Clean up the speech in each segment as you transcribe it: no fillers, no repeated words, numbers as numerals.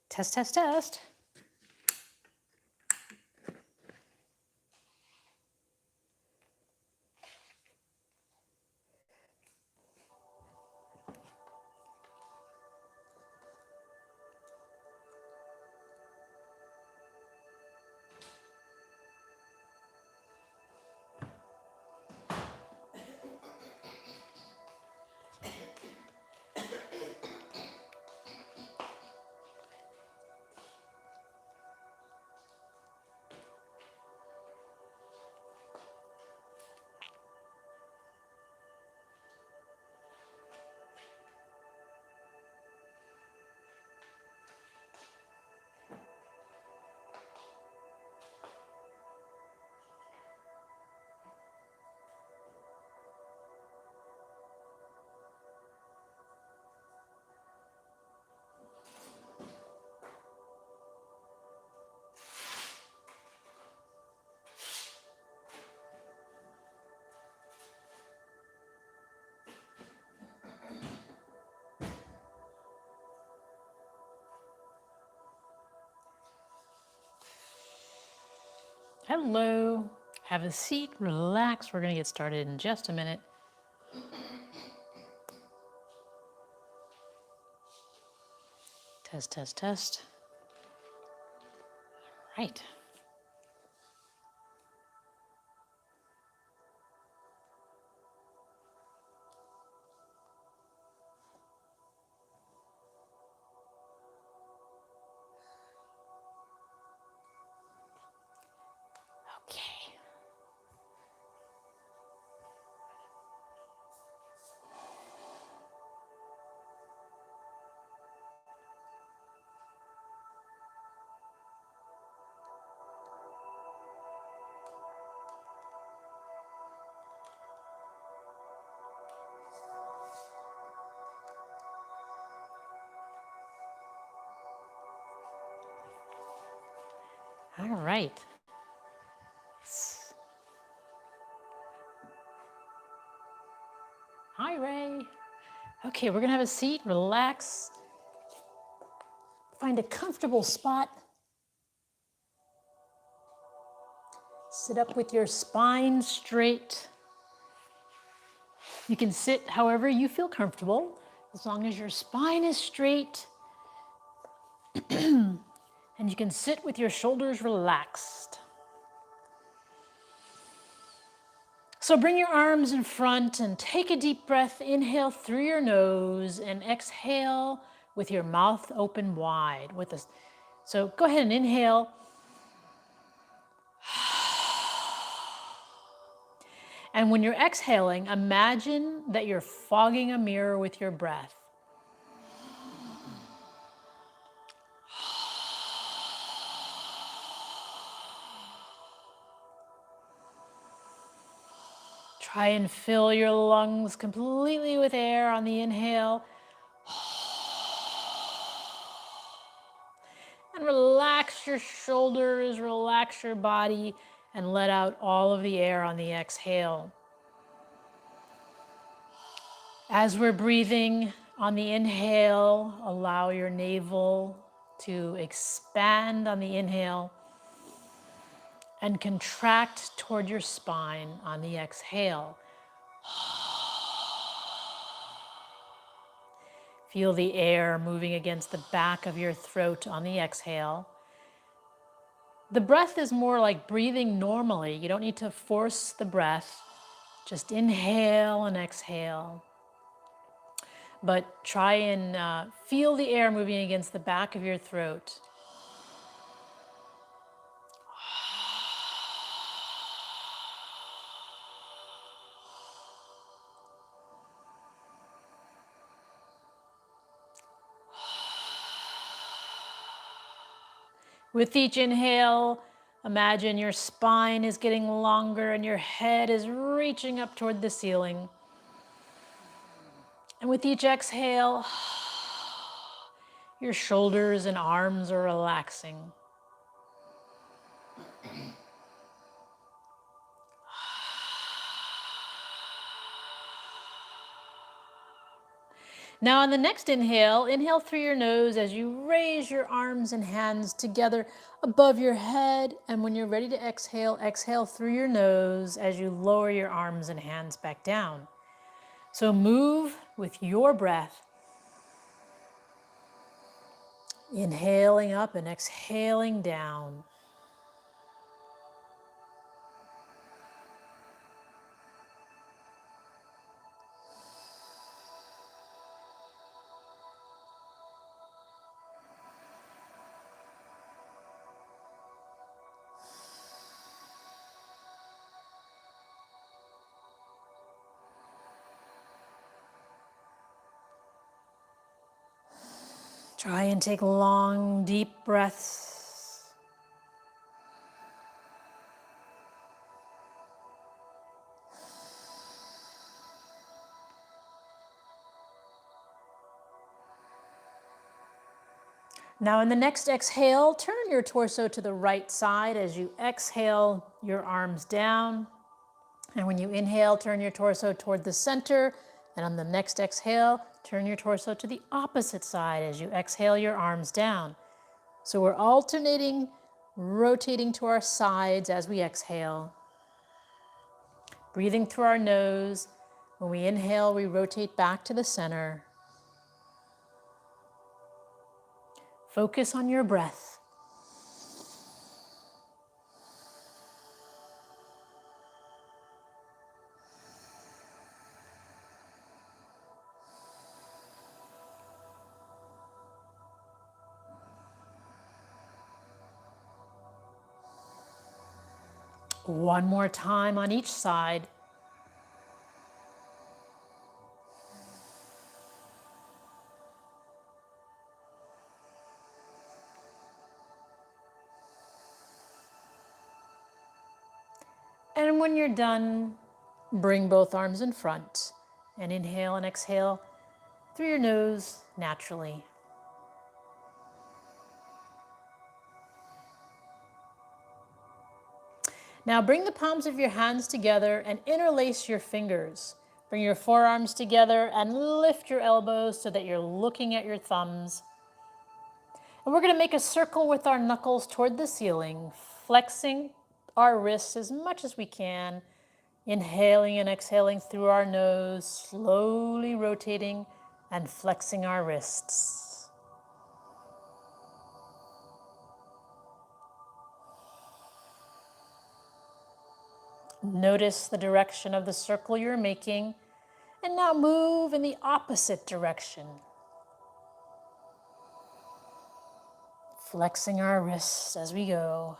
Test, test, test. Hello, have a seat, relax. We're gonna get started in just a minute. Test, test, test. Right. Okay. All right. Hi, Ray. Okay, we're gonna have a seat, relax. Find a comfortable spot. Sit up with your spine straight. You can sit however you feel comfortable, as long as your spine is straight. And you can sit with your shoulders relaxed. So bring your arms in front and take a deep breath. Inhale through your nose and exhale with your mouth open wide. So go ahead and inhale. And when you're exhaling, imagine that you're fogging a mirror with your breath. Try and fill your lungs completely with air on the inhale. And relax your shoulders, relax your body, and let out all of the air on the exhale. As we're breathing on the inhale, allow your navel to expand on the inhale and contract toward your spine on the exhale. Feel the air moving against the back of your throat on the exhale. The breath is more like breathing normally. You don't need to force the breath. Just inhale and exhale. But try and feel the air moving against the back of your throat. With each inhale, imagine your spine is getting longer and your head is reaching up toward the ceiling. And with each exhale, your shoulders and arms are relaxing. Now on the next inhale, inhale through your nose as you raise your arms and hands together above your head. And when you're ready to exhale, exhale through your nose as you lower your arms and hands back down. So move with your breath. Inhaling up and exhaling down. Try and take long, deep breaths. Now in the next exhale, turn your torso to the right side as you exhale your arms down. And when you inhale, turn your torso toward the center. And on the next exhale, turn your torso to the opposite side as you exhale your arms down. So we're alternating, rotating to our sides as we exhale. Breathing through our nose. When we inhale, we rotate back to the center. Focus on your breath. One more time on each side. And when you're done, bring both arms in front and inhale and exhale through your nose naturally. Now bring the palms of your hands together and interlace your fingers. Bring your forearms together and lift your elbows so that you're looking at your thumbs. And we're going to make a circle with our knuckles toward the ceiling, flexing our wrists as much as we can, inhaling and exhaling through our nose, slowly rotating and flexing our wrists. Notice the direction of the circle you're making, and now move in the opposite direction. Flexing our wrists as we go.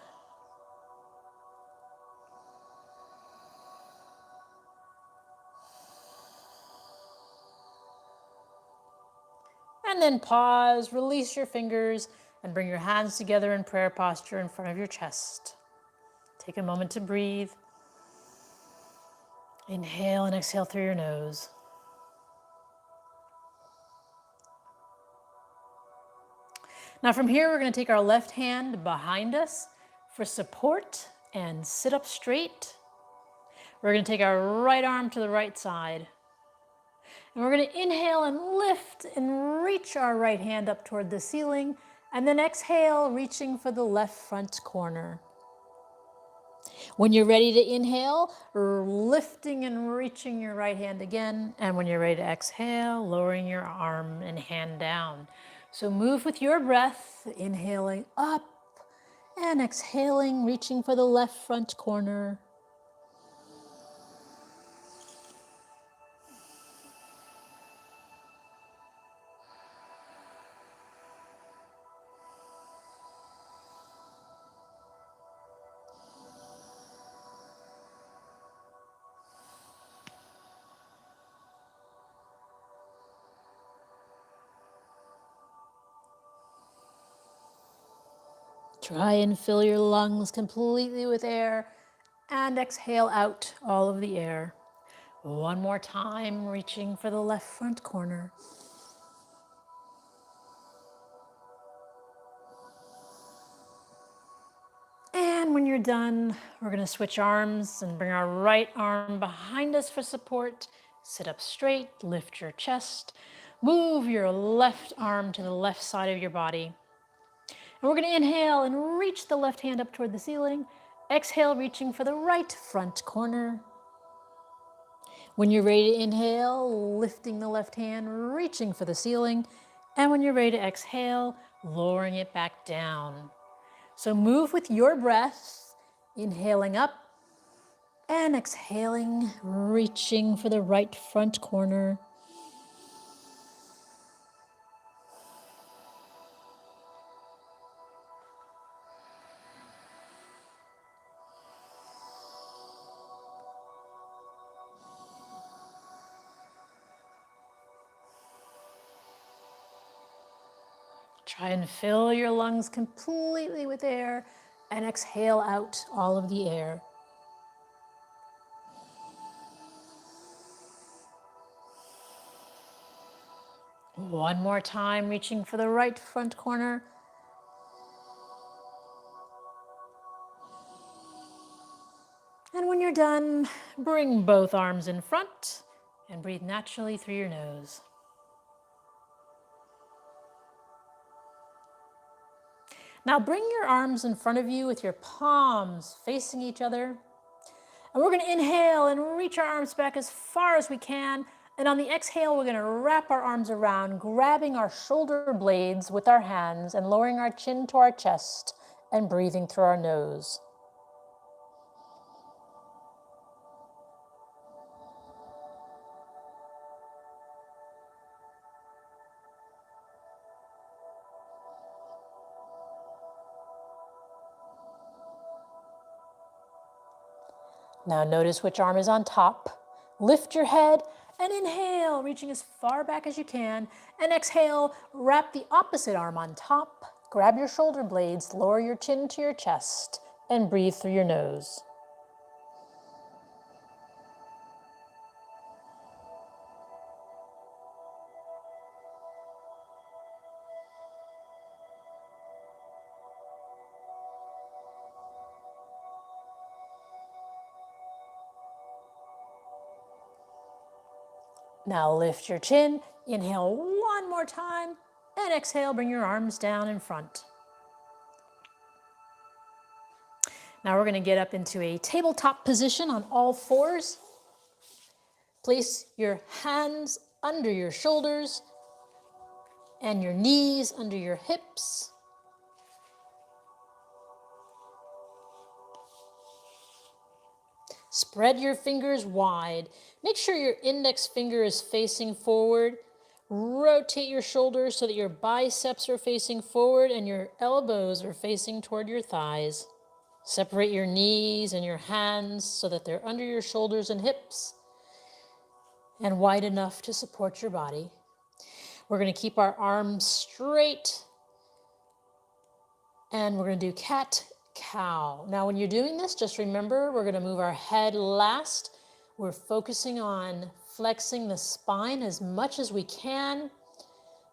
And then pause, release your fingers, and bring your hands together in prayer posture in front of your chest. Take a moment to breathe. Inhale and exhale through your nose. Now from here, we're going to take our left hand behind us for support and sit up straight. We're going to take our right arm to the right side. And we're going to inhale and lift and reach our right hand up toward the ceiling. And then exhale, reaching for the left front corner. When you're ready to inhale, lifting and reaching your right hand again. And when you're ready to exhale, lowering your arm and hand down. So move with your breath, inhaling up and exhaling, reaching for the left front corner. Try and fill your lungs completely with air and exhale out all of the air. One more time, reaching for the left front corner. And when you're done, we're going to switch arms and bring our right arm behind us for support. Sit up straight, lift your chest, move your left arm to the left side of your body. And we're going to inhale and reach the left hand up toward the ceiling. Exhale, reaching for the right front corner. When you're ready to inhale, lifting the left hand, reaching for the ceiling. And when you're ready to exhale, lowering it back down. So move with your breath, inhaling up and exhaling, reaching for the right front corner. Try and fill your lungs completely with air and exhale out all of the air. One more time, reaching for the right front corner. And when you're done, bring both arms in front and breathe naturally through your nose. Now bring your arms in front of you with your palms facing each other. And we're going to inhale and reach our arms back as far as we can. And on the exhale, we're going to wrap our arms around, grabbing our shoulder blades with our hands and lowering our chin to our chest and breathing through our nose. Now notice which arm is on top. Lift your head and inhale, reaching as far back as you can. And exhale, wrap the opposite arm on top. Grab your shoulder blades, lower your chin to your chest, and breathe through your nose. Now lift your chin, inhale one more time, and exhale, bring your arms down in front. Now we're going to get up into a tabletop position on all fours. Place your hands under your shoulders and your knees under your hips. Spread your fingers wide. Make sure your index finger is facing forward. Rotate your shoulders so that your biceps are facing forward and your elbows are facing toward your thighs. Separate your knees and your hands so that they're under your shoulders and hips and wide enough to support your body. We're going to keep our arms straight and we're going to do cat cow. Now, when you're doing this, just remember we're going to move our head last. We're focusing on flexing the spine as much as we can.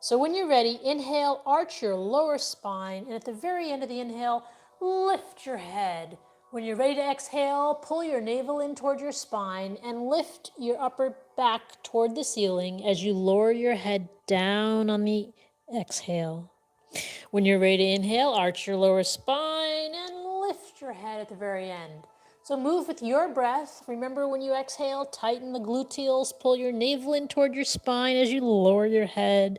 So when you're ready, inhale, arch your lower spine, and at the very end of the inhale, lift your head. When you're ready to exhale, pull your navel in toward your spine and lift your upper back toward the ceiling as you lower your head down on the exhale. When you're ready to inhale, arch your lower spine and lift your head at the very end. So move with your breath. Remember, when you exhale, tighten the gluteals, pull your navel in toward your spine as you lower your head.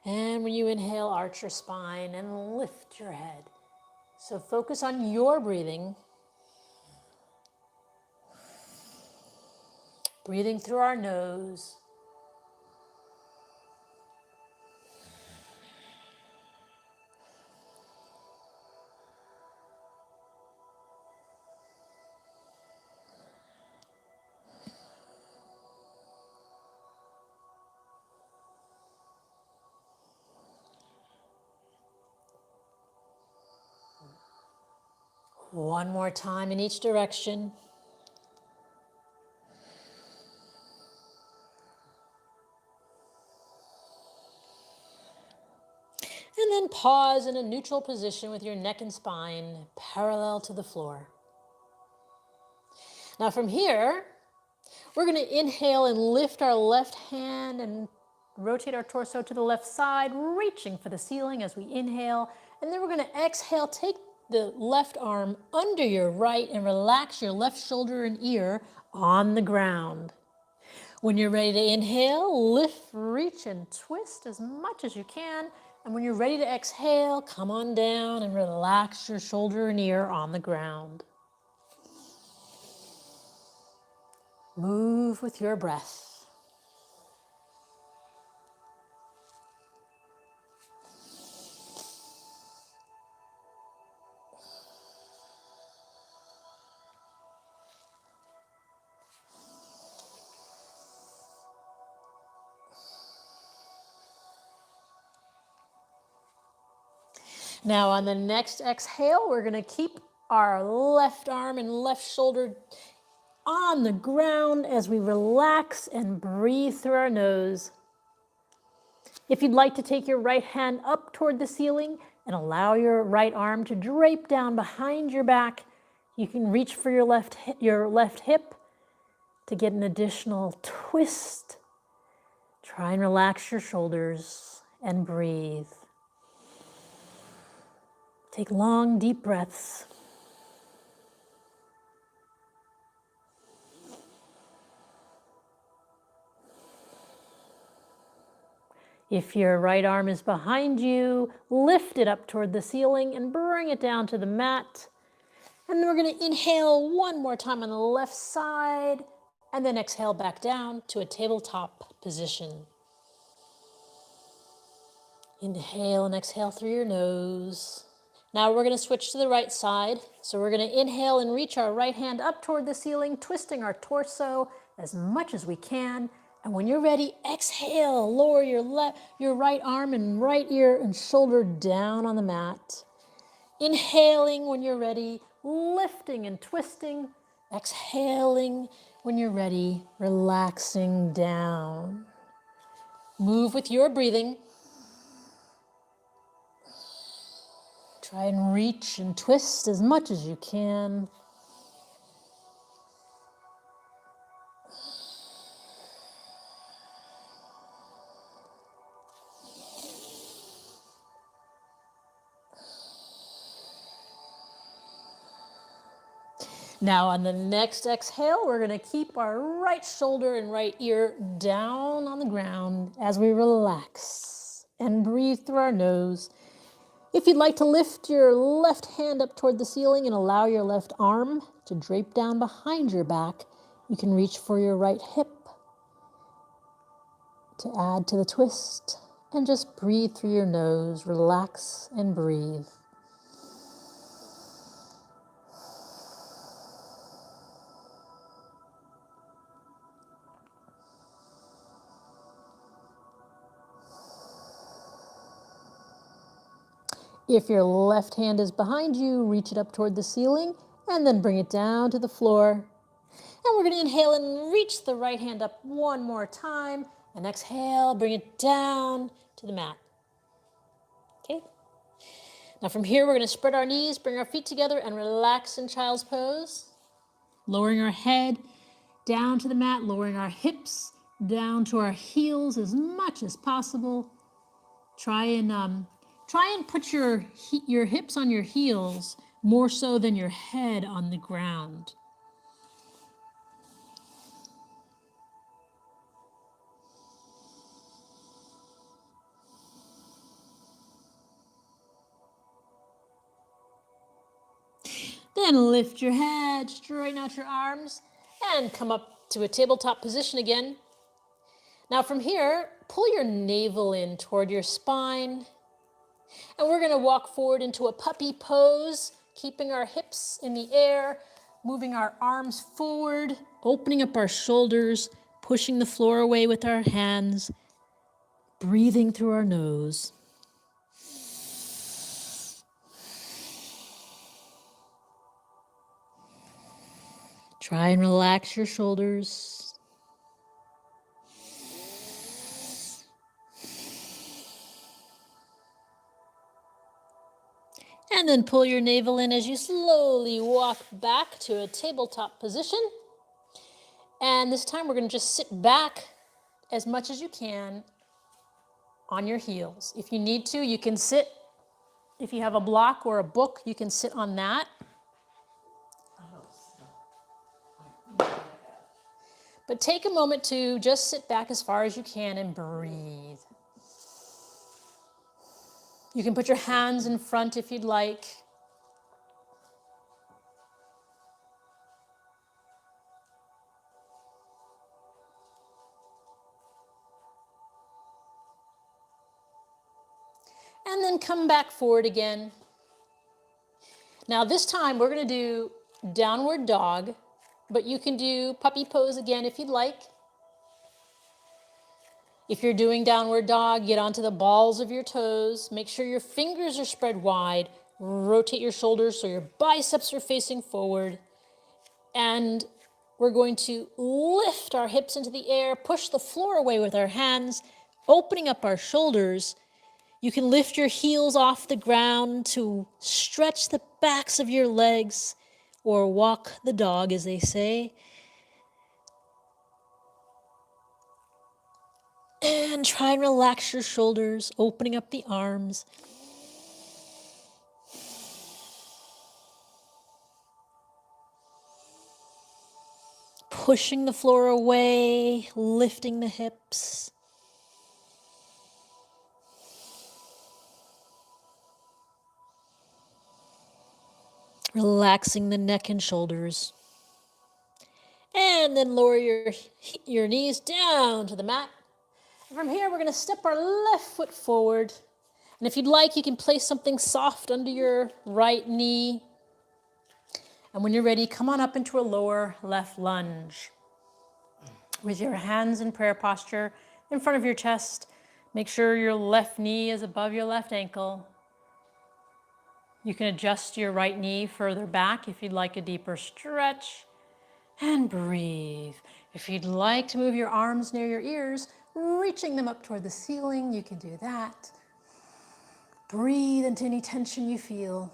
And when you inhale, arch your spine and lift your head. So focus on your breathing. Breathing through our nose. One more time in each direction. And then pause in a neutral position with your neck and spine parallel to the floor. Now from here, We're going to inhale and lift our left hand and rotate our torso to the left side, reaching for the ceiling as we inhale. And then we're going to exhale, take the left arm under your right and relax your left shoulder and ear on the ground. When you're ready to inhale, lift, reach, and twist as much as you can. And when you're ready to exhale, come on down and relax your shoulder and ear on the ground. Move with your breath. Now on the next exhale, we're going to keep our left arm and left shoulder on the ground as we relax and breathe through our nose. If you'd like to take your right hand up toward the ceiling and allow your right arm to drape down behind your back, you can reach for your left hip to get an additional twist. Try and relax your shoulders and breathe. Take long, deep breaths. If your right arm is behind you, lift it up toward the ceiling and bring it down to the mat. And then we're going to inhale one more time on the left side, and then exhale back down to a tabletop position. Inhale and exhale through your nose. Now we're going to switch to the right side. So we're going to inhale and reach our right hand up toward the ceiling, twisting our torso as much as we can. And when you're ready, exhale, lower your right arm and right ear and shoulder down on the mat. Inhaling when you're ready, lifting and twisting. Exhaling when you're ready, relaxing down. Move with your breathing. Try and reach and twist as much as you can. Now on the next exhale, we're going to keep our right shoulder and right ear down on the ground as we relax and breathe through our nose. If you'd like to lift your left hand up toward the ceiling and allow your left arm to drape down behind your back, you can reach for your right hip to add to the twist and just breathe through your nose, relax and breathe. If your left hand is behind you, reach it up toward the ceiling and then bring it down to the floor. And we're going to inhale and reach the right hand up one more time. And exhale, bring it down to the mat. Okay? Now from here, we're going to spread our knees, bring our feet together, and relax in child's pose. Lowering our head down to the mat, lowering our hips down to our heels as much as possible. Try and put your hips on your heels more so than your head on the ground. Then lift your head, straighten out your arms, and come up to a tabletop position again. Now from here, pull your navel in toward your spine. And we're going to walk forward into a puppy pose, keeping our hips in the air, moving our arms forward, opening up our shoulders, pushing the floor away with our hands, breathing through our nose. Try and relax your shoulders. And then pull your navel in as you slowly walk back to a tabletop position. And this time we're going to just sit back as much as you can on your heels. If you need to, you can sit, if you have a block or a book, you can sit on that. But take a moment to just sit back as far as you can and breathe. You can put your hands in front if you'd like. And then come back forward again. Now this time we're going to do downward dog, but you can do puppy pose again if you'd like. If you're doing downward dog, get onto the balls of your toes. Make sure your fingers are spread wide. Rotate your shoulders so your biceps are facing forward. And we're going to lift our hips into the air, push the floor away with our hands, opening up our shoulders. You can lift your heels off the ground to stretch the backs of your legs, or walk the dog, as they say. And try and relax your shoulders, opening up the arms. Pushing the floor away, lifting the hips. Relaxing the neck and shoulders. And then lower your knees down to the mat. And from here, we're going to step our left foot forward. And if you'd like, you can place something soft under your right knee. And when you're ready, come on up into a lower left lunge. With your hands in prayer posture in front of your chest. Make sure your left knee is above your left ankle. You can adjust your right knee further back if you'd like a deeper stretch. And breathe. If you'd like to move your arms near your ears, reaching them up toward the ceiling, you can do that. Breathe into any tension you feel.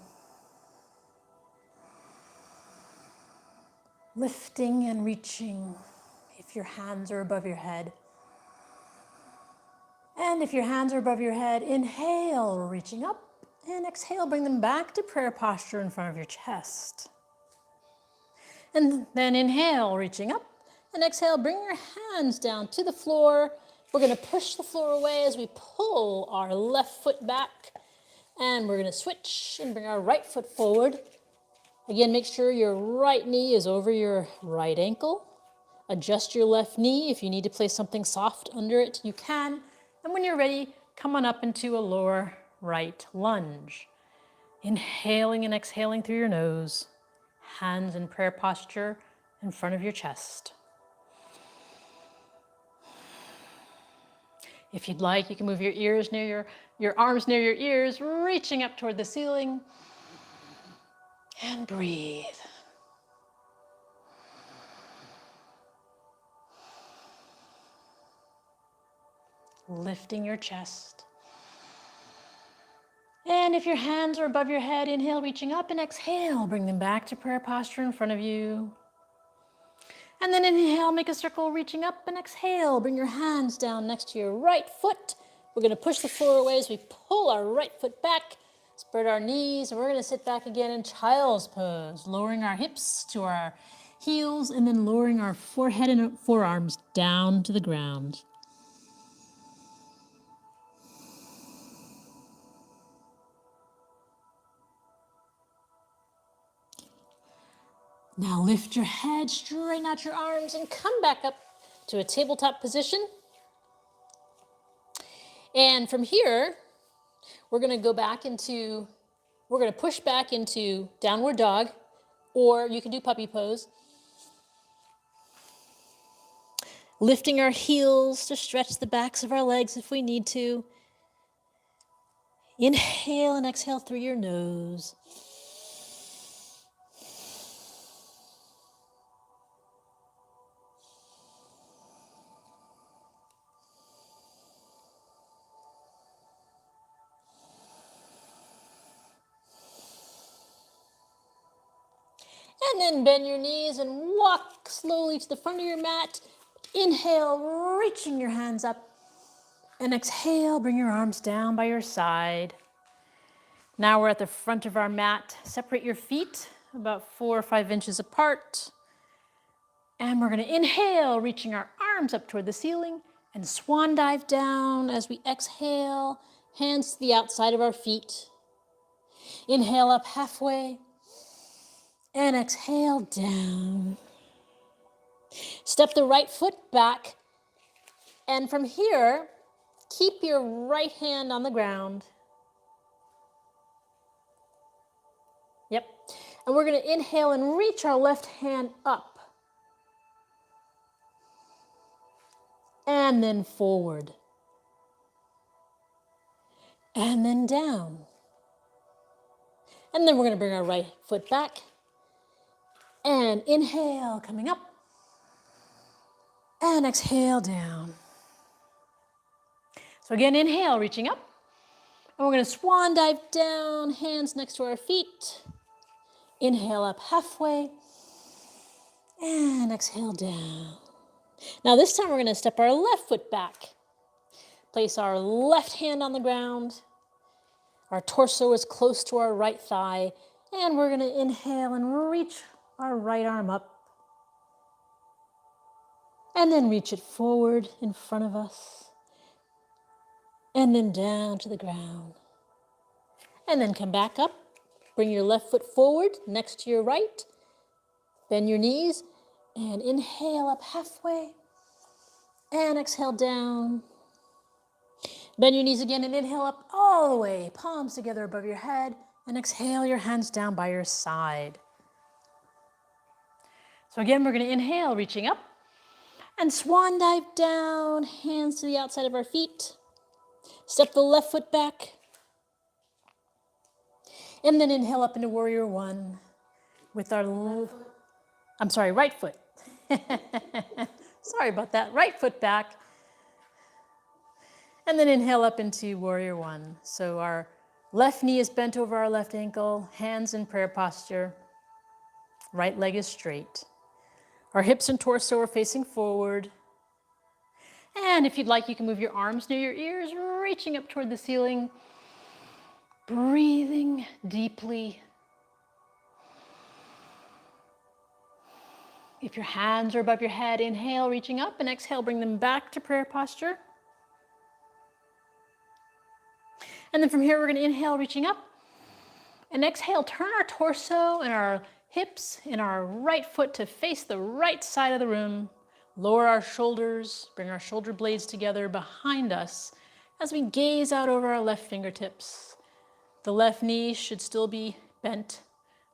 Lifting and reaching if your hands are above your head. And if your hands are above your head, inhale, reaching up, and exhale, bring them back to prayer posture in front of your chest. And then inhale, reaching up, and exhale, bring your hands down to the floor. We're going to push the floor away as we pull our left foot back, and we're going to switch and bring our right foot forward. Again, make sure your right knee is over your right ankle. Adjust your left knee. If you need to place something soft under it, you can. And when you're ready, come on up into a lower right lunge. Inhaling and exhaling through your nose. Hands in prayer posture in front of your chest. If you'd like, you can move your ears near your arms near your ears, reaching up toward the ceiling. And breathe. Lifting your chest. And if your hands are above your head, inhale, reaching up, and exhale, bring them back to prayer posture in front of you. And then inhale, make a circle, reaching up, and exhale, bring your hands down next to your right foot. We're going to push the floor away as we pull our right foot back, spread our knees, and we're going to sit back again in child's pose, lowering our hips to our heels, and then lowering our forehead and forearms down to the ground. Now lift your head, straighten out your arms, and come back up to a tabletop position. And from here, we're going to push back into downward dog, or you can do puppy pose. Lifting our heels to stretch the backs of our legs if we need to. Inhale and exhale through your nose. And then bend your knees and walk slowly to the front of your mat. Inhale, reaching your hands up. And exhale, bring your arms down by your side. Now we're at the front of our mat. Separate your feet about 4 or 5 inches apart. And we're going to inhale, reaching our arms up toward the ceiling, and swan dive down as we exhale, hands to the outside of our feet. Inhale up halfway, and exhale down. Step the right foot back, and from here, keep your right hand on the ground. Yep. And we're going to inhale and reach our left hand up. And then forward. And then down. And then we're going to bring our right foot back. And inhale, coming up. And exhale, down. So again, inhale, reaching up. And we're going to swan dive down, hands next to our feet. Inhale up halfway. And exhale down. Now this time we're going to step our left foot back. Place our left hand on the ground. Our torso is close to our right thigh. And we're going to inhale and reach our right arm up. And then reach it forward in front of us. And then down to the ground. And then come back up. Bring your left foot forward next to your right. Bend your knees and inhale up halfway. And exhale down. Bend your knees again and inhale up all the way. Palms together above your head. And exhale your hands down by your side. So again, we're going to inhale, reaching up. And swan dive down, hands to the outside of our feet. Step the left foot back. And then inhale up into warrior one with our right foot. Sorry about that. Right foot back. And then inhale up into warrior one. So our left knee is bent over our left ankle, hands in prayer posture. Right leg is straight. Our hips and torso are facing forward. And if you'd like, you can move your arms near your ears, reaching up toward the ceiling. Breathing deeply. If your hands are above your head, inhale, reaching up, and exhale, bring them back to prayer posture. And then from here, we're going to inhale, reaching up, and exhale, turn our torso and our hips and our right foot to face the right side of the room. Lower our shoulders, bring our shoulder blades together behind us as we gaze out over our left fingertips. The left knee should still be bent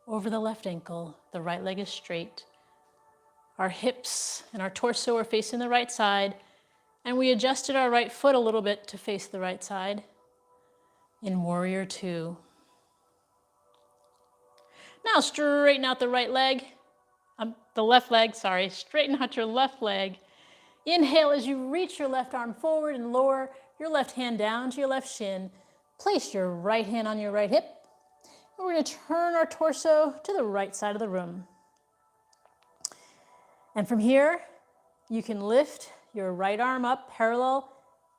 over the left ankle. The right leg is straight. Our hips and our torso are facing the right side, and we adjusted our right foot a little bit to face the right side in warrior two. Now straighten out the right leg, the left leg, sorry. Straighten out your left leg. Inhale as you reach your left arm forward and lower your left hand down to your left shin. Place your right hand on your right hip. And we're going to turn our torso to the right side of the room. And from here, you can lift your right arm up parallel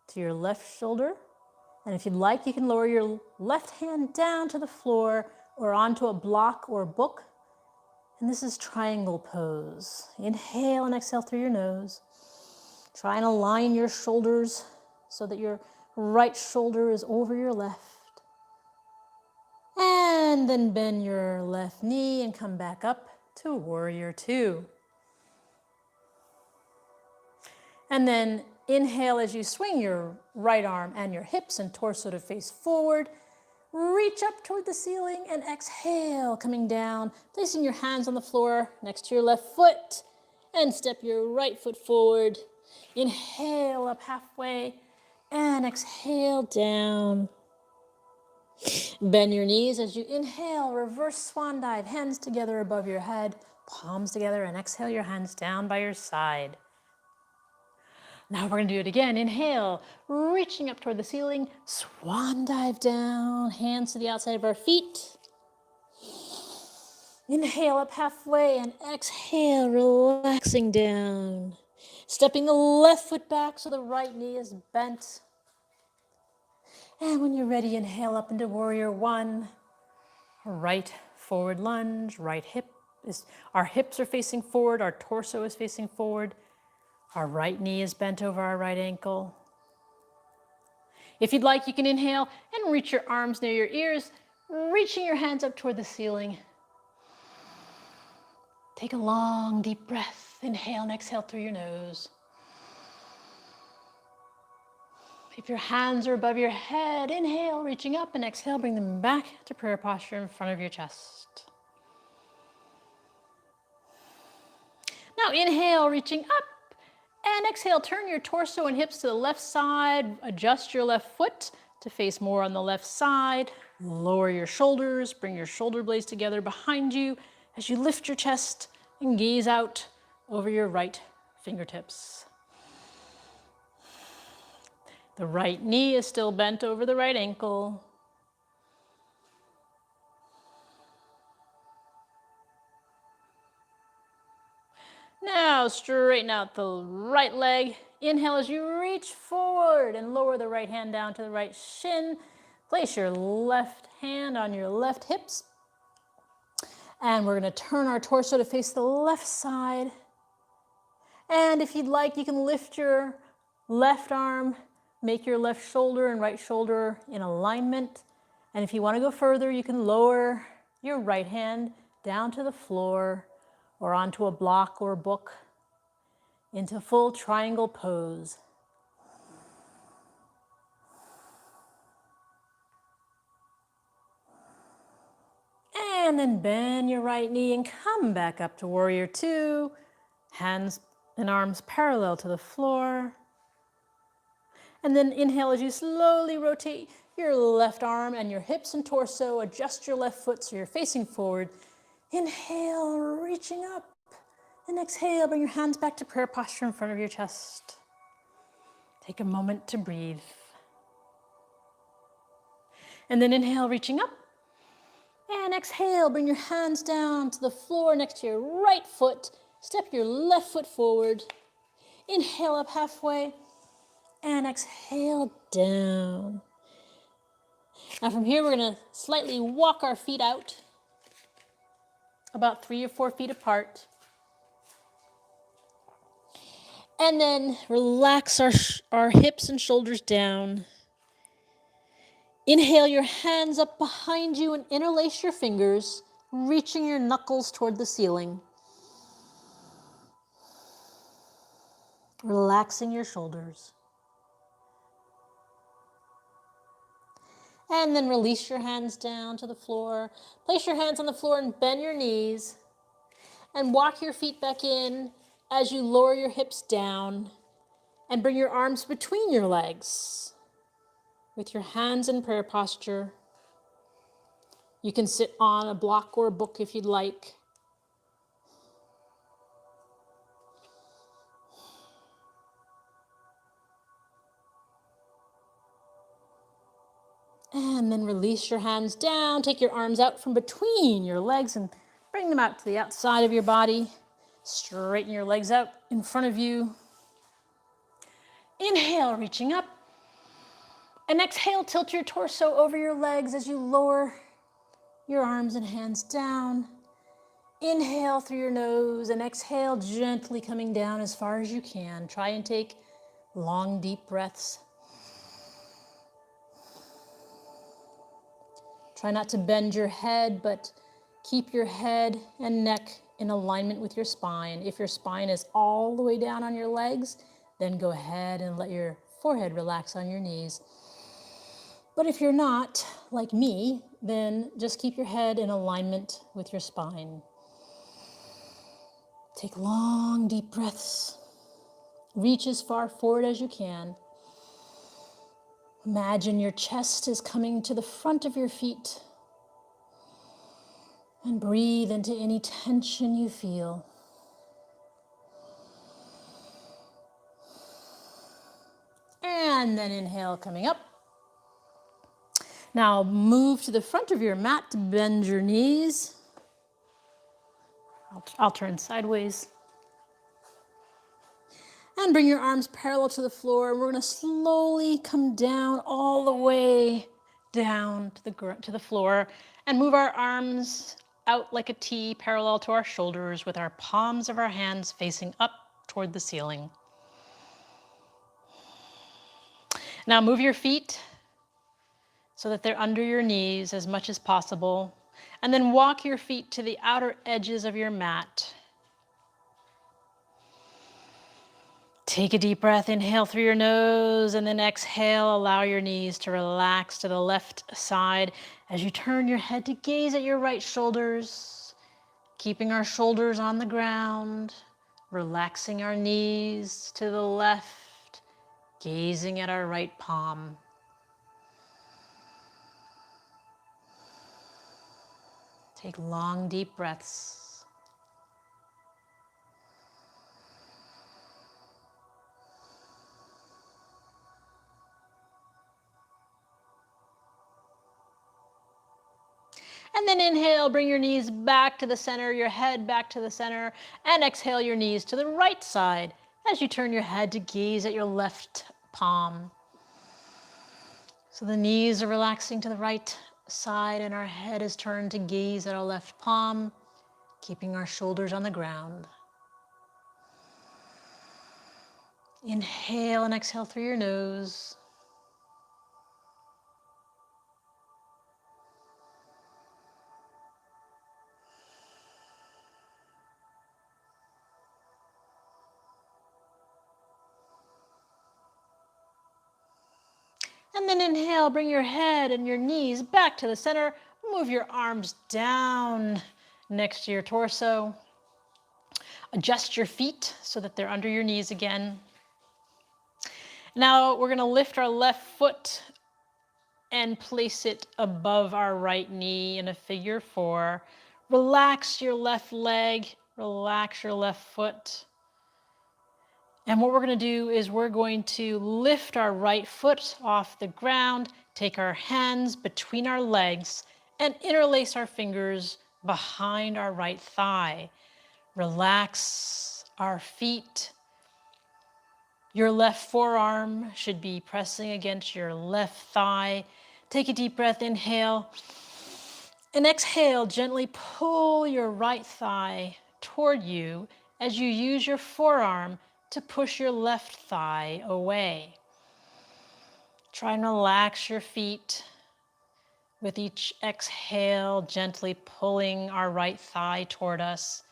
to your left shoulder. And if you'd like, you can lower your left hand down to the floor or onto a block or book. And this is triangle pose. Inhale and exhale through your nose. Try and align your shoulders so that your right shoulder is over your left. And then bend your left knee and come back up to warrior two. And then inhale as you swing your right arm and your hips and torso to face forward. Reach up toward the ceiling and exhale, coming down, placing your hands on the floor next to your left foot and step your right foot forward. Inhale up halfway and exhale down. Bend your knees as you inhale, reverse swan dive, hands together above your head, palms together, and exhale your hands down by your side. Now we're going to do it again. Inhale, reaching up toward the ceiling, swan dive down, hands to the outside of our feet. Inhale up halfway and exhale, relaxing down. Stepping the left foot back so the right knee is bent. And when you're ready, inhale up into warrior one. Right forward lunge, our hips are facing forward, our torso is facing forward. Our right knee is bent over our right ankle. If you'd like, you can inhale and reach your arms near your ears, reaching your hands up toward the ceiling. Take a long, deep breath. Inhale and exhale through your nose. If your hands are above your head, inhale, reaching up, and exhale, bring them back to prayer posture in front of your chest. Now inhale, reaching up, and exhale, turn your torso and hips to the left side. Adjust your left foot to face more on the left side. Lower your shoulders, bring your shoulder blades together behind you as you lift your chest and gaze out over your right fingertips. The right knee is still bent over the right ankle. Now straighten out the right leg. Inhale as you reach forward and lower the right hand down to the right shin. Place your left hand on your left hips. And we're going to turn our torso to face the left side. And if you'd like, you can lift your left arm, make your left shoulder and right shoulder in alignment. And if you want to go further, you can lower your right hand down to the floor or onto a block or a book into full triangle pose. And then bend your right knee and come back up to warrior two. Hands and arms parallel to the floor. And then inhale as you slowly rotate your left arm and your hips and torso. Adjust your left foot so you're facing forward. Inhale, reaching up. And exhale, bring your hands back to prayer posture in front of your chest. Take a moment to breathe. And then inhale, reaching up. And exhale, bring your hands down to the floor next to your right foot. Step your left foot forward. Inhale up halfway. And exhale down. Now from here, we're going to slightly walk our feet out, about 3 or 4 feet apart. And then relax our hips and shoulders down. Inhale your hands up behind you and interlace your fingers, reaching your knuckles toward the ceiling. Relaxing your shoulders. And then release your hands down to the floor. Place your hands on the floor and bend your knees. And walk your feet back in as you lower your hips down and bring your arms between your legs with your hands in prayer posture. You can sit on a block or a book if you'd like. And then release your hands down. Take your arms out from between your legs and bring them out to the outside of your body. Straighten your legs out in front of you. Inhale, reaching up. And exhale, tilt your torso over your legs as you lower your arms and hands down. Inhale through your nose and exhale, gently coming down as far as you can. Try and take long, deep breaths. Try not to bend your head, but keep your head and neck in alignment with your spine. If your spine is all the way down on your legs, then go ahead and let your forehead relax on your knees. But if you're not, like me, then just keep your head in alignment with your spine. Take long, deep breaths. Reach as far forward as you can. Imagine your chest is coming to the front of your feet. And breathe into any tension you feel. And then inhale, coming up. Now move to the front of your mat to bend your knees. I'll turn sideways. And bring your arms parallel to the floor. And we're going to slowly come down all the way down to the floor and move our arms out like a T parallel to our shoulders with our palms of our hands facing up toward the ceiling. Now move your feet so that they're under your knees as much as possible. And then walk your feet to the outer edges of your mat. Take a deep breath, inhale through your nose, and then exhale. Allow your knees to relax to the left side as you turn your head to gaze at your right shoulders, keeping our shoulders on the ground, relaxing our knees to the left, gazing at our right palm. Take long, deep breaths. And then inhale, bring your knees back to the center, your head back to the center, and exhale your knees to the right side as you turn your head to gaze at your left palm. So the knees are relaxing to the right side and our head is turned to gaze at our left palm, keeping our shoulders on the ground. Inhale and exhale through your nose. And then inhale, bring your head and your knees back to the center. Move your arms down next to your torso. Adjust your feet so that they're under your knees again. Now we're going to lift our left foot and place it above our right knee in a figure 4. Relax your left leg, relax your left foot. And what we're going to do is we're going to lift our right foot off the ground, take our hands between our legs, and interlace our fingers behind our right thigh. Relax our feet. Your left forearm should be pressing against your left thigh. Take a deep breath, inhale. And exhale, gently pull your right thigh toward you as you use your forearm to push your left thigh away. Try and relax your feet with each exhale, gently pulling our right thigh toward us,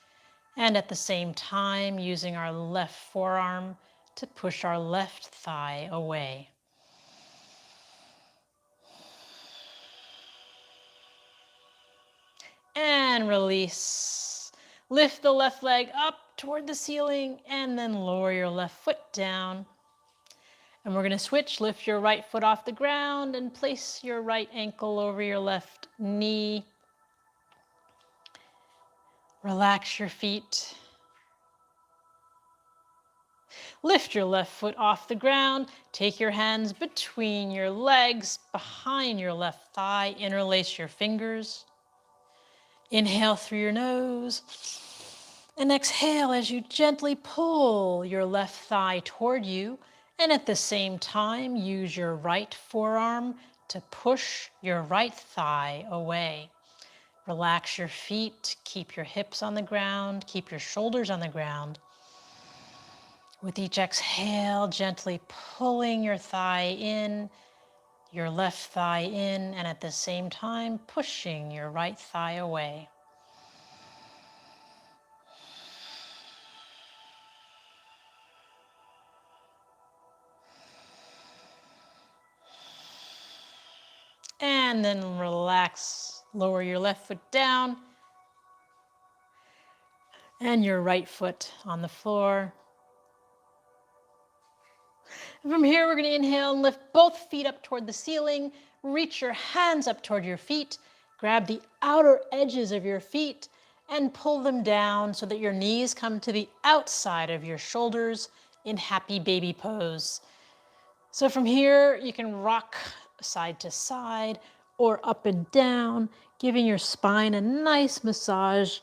and at the same time using our left forearm to push our left thigh away. And release. Lift the left leg up toward the ceiling and then lower your left foot down. And we're going to switch. Lift your right foot off the ground and place your right ankle over your left knee. Relax your feet. Lift your left foot off the ground. Take your hands between your legs, behind your left thigh. Interlace your fingers. Inhale through your nose. And exhale as you gently pull your left thigh toward you. And at the same time, use your right forearm to push your right thigh away. Relax your feet. Keep your hips on the ground. Keep your shoulders on the ground. With each exhale, gently pulling your thigh in, your left thigh in, and at the same time, pushing your right thigh away. And then relax, lower your left foot down, and your right foot on the floor. And from here, we're going to inhale and lift both feet up toward the ceiling. Reach your hands up toward your feet. Grab the outer edges of your feet and pull them down so that your knees come to the outside of your shoulders in happy baby pose. So from here, you can rock side to side or up and down, giving your spine a nice massage.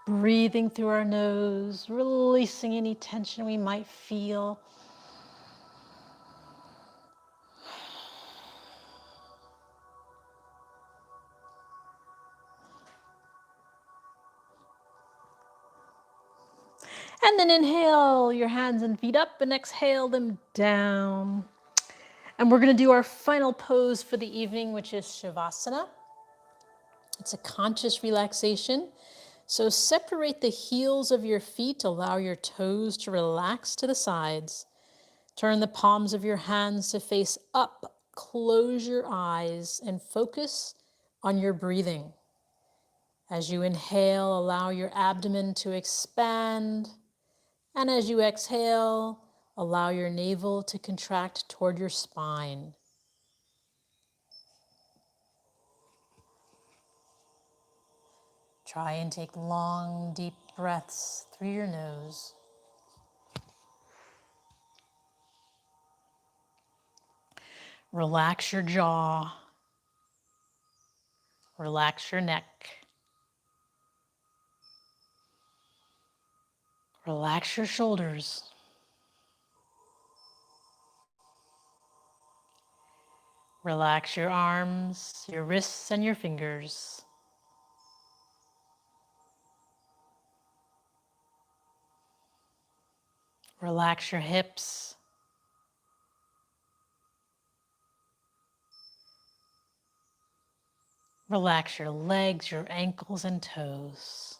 Breathing through our nose, releasing any tension we might feel. And then inhale your hands and feet up and exhale them down. And we're going to do our final pose for the evening, which is Shavasana. It's a conscious relaxation. So separate the heels of your feet, allow your toes to relax to the sides. Turn the palms of your hands to face up, close your eyes, and focus on your breathing. As you inhale, allow your abdomen to expand. And as you exhale, allow your navel to contract toward your spine. Try and take long, deep breaths through your nose. Relax your jaw. Relax your neck. Relax your shoulders. Relax your arms, your wrists, and your fingers. Relax your hips. Relax your legs, your ankles, and toes.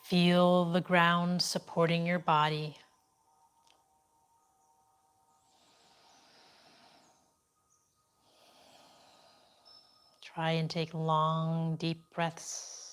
Feel the ground supporting your body. Try and take long, deep breaths.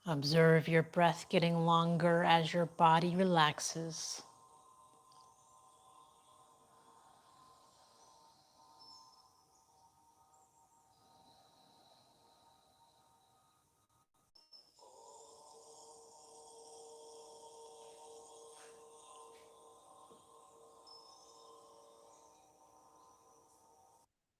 Observe your breath getting longer as your body relaxes.